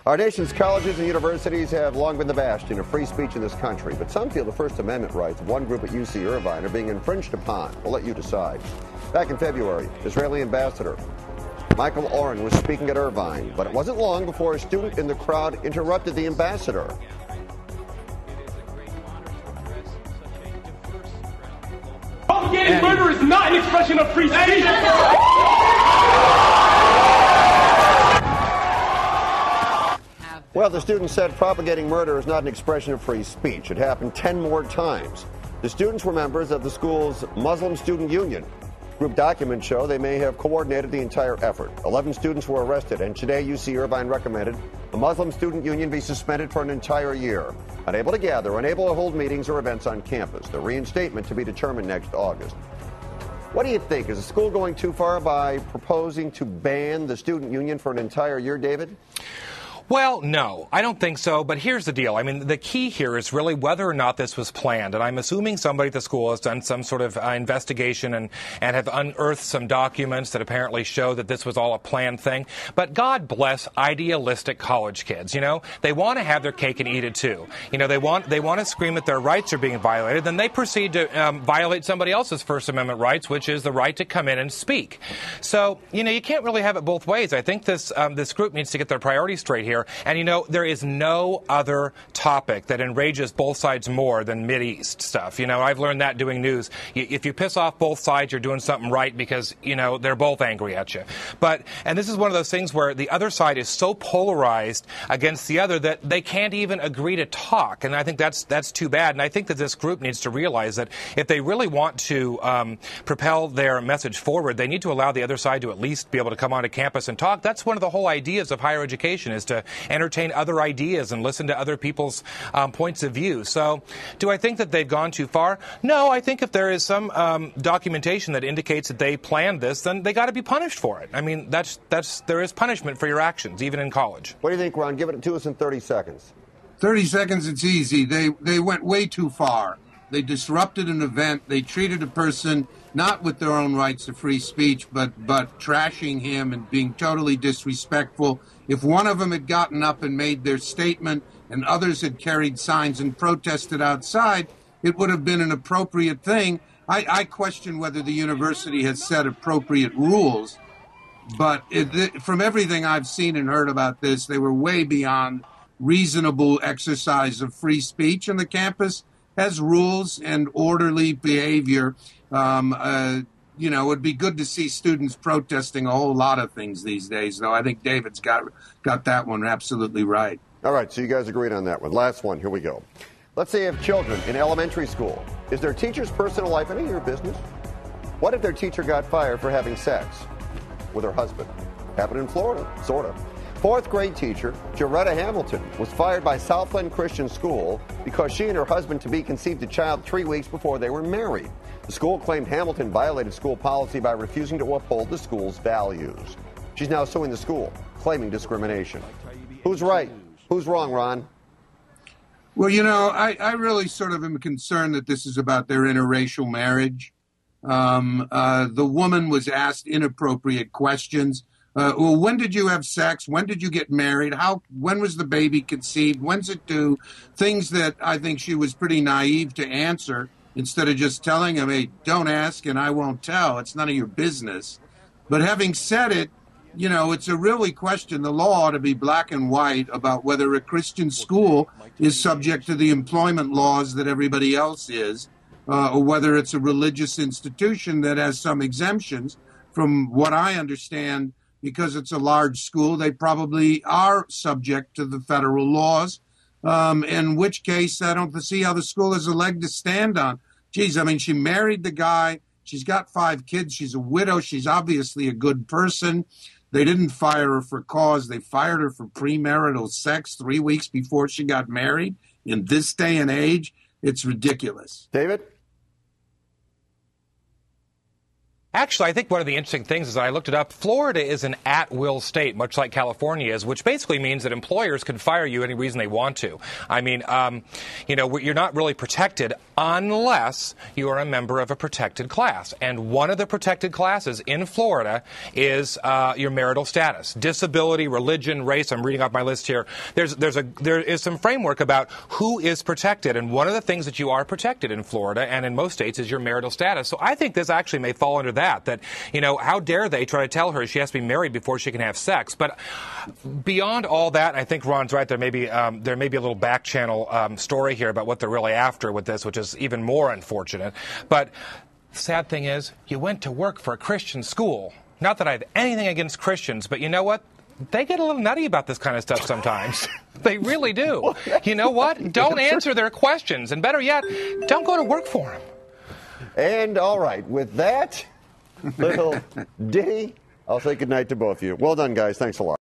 Our nation's colleges and universities have long been the bastion of free speech in this country, but some feel the First Amendment rights of one group at UC Irvine are being infringed upon. We'll let you decide. Back in February, Isreali Ambassador Michael Oren was speaking at Irvine, but it wasn't long before a student in the crowd interrupted the ambassador. Propagating murder is not an expression of free speech. Well, the student said propagating murder is not an expression of free speech. It happened 10 more times. The students were members of the school's Muslim Student Union. Group documents show they may have coordinated the entire effort. 11 students were arrested, and today UC Irvine recommended the Muslim Student Union be suspended for an entire year. Unable to gather, unable to hold meetings or events on campus. The reinstatement to be determined next August. What do you think? Is the school going too far by proposing to ban the student union for an entire year, David? Well, no, I don't think so. But here's the deal. I mean, the key here is really whether or not this was planned. And I'm assuming somebody at the school has done some sort of investigation and have unearthed some documents that apparently show that this was all a planned thing. But God bless idealistic college kids. You know, they want to have their cake and eat it too. You know, they want to scream that their rights are being violated. Then they proceed to violate somebody else's First Amendment rights, which is the right to come in and speak. So, you know, you can't really have it both ways. I think this group needs to get their priorities straight here. And, you know, there is no other topic that enrages both sides more than Mideast stuff. You know, I've learned that doing news. If you piss off both sides, you're doing something right because, you know, they're both angry at you. And this is one of those things where the other side is so polarized against the other that they can't even agree to talk. And I think that's too bad. And I think that this group needs to realize that if they really want to propel their message forward, they need to allow the other side to at least be able to come onto campus and talk. That's one of the whole ideas of higher education, is to entertain other ideas and listen to other people's points of view. So do I think that they've gone too far? No, I think if there is some documentation that indicates that they planned this, then they got to be punished for it. I mean, there is punishment for your actions, even in college. What do you think, Ron? Give it to us in 30 seconds. 30 seconds, it's easy. They went way too far. They disrupted an event. They treated a person not with their own rights to free speech, but trashing him and being totally disrespectful. If one of them had gotten up and made their statement and others had carried signs and protested outside, it would have been an appropriate thing. I question whether the university has set appropriate rules, but from everything I've seen and heard about this, they were way beyond reasonable exercise of free speech, and the campus has rules and orderly behavior. You know, it would be good to see students protesting a whole lot of things these days, though. I think David's got that one absolutely right. All right, so you guys agreed on that one. Last one, here we go. Let's say you have children in elementary school. Is their teacher's personal life any of your business? What if their teacher got fired for having sex with her husband? Happened in Florida, sort of. Fourth grade teacher Jaretta Hamilton was fired by Southland Christian School because she and her husband-to-be conceived a child 3 weeks before they were married. The school claimed Hamilton violated school policy by refusing to uphold the school's values. She's now suing the school, claiming discrimination. Who's right? Who's wrong, Ron? Well, you know, I really sort of am concerned that this is about their interracial marriage. The woman was asked inappropriate questions. Well, when did you have sex? When did you get married? When was the baby conceived? When's it due? Things that I think she was pretty naive to answer, instead of just telling him, hey, don't ask and I won't tell. It's none of your business. But having said it, you know, it's a really question. The law ought to be black and white about whether a Christian school is subject to the employment laws that everybody else is, or whether it's a religious institution that has some exemptions. From what I understand, because it's a large school, they probably are subject to the federal laws, in which case I don't see how the school has a leg to stand on. Geez, I mean, she married the guy. She's got 5 kids. She's a widow. She's obviously a good person. They didn't fire her for cause. They fired her for premarital sex 3 weeks before she got married. In this day and age, it's ridiculous. David? Actually, I think one of the interesting things is that I looked it up. Florida is an at-will state, much like California is, which basically means that employers can fire you any reason they want to. I mean, you're not really protected unless you are a member of a protected class. And one of the protected classes in Florida is your marital status, disability, religion, race. I'm reading off my list here. There is some framework about who is protected. And one of the things that you are protected in Florida and in most states is your marital status. So I think this actually may fall under that, how dare they try to tell her she has to be married before she can have sex. But beyond all that, I think Ron's right. There may be a little back channel story here about what they're really after with this, which is even more unfortunate. But the sad thing is, you went to work for a Christian school. Not that I have anything against Christians, but you know what? They get a little nutty about this kind of stuff sometimes. They really do. You know what? Don't answer their questions. And better yet, don't go to work for them. And all right, with that little ditty, I'll say goodnight to both of you. Well done, guys. Thanks a lot.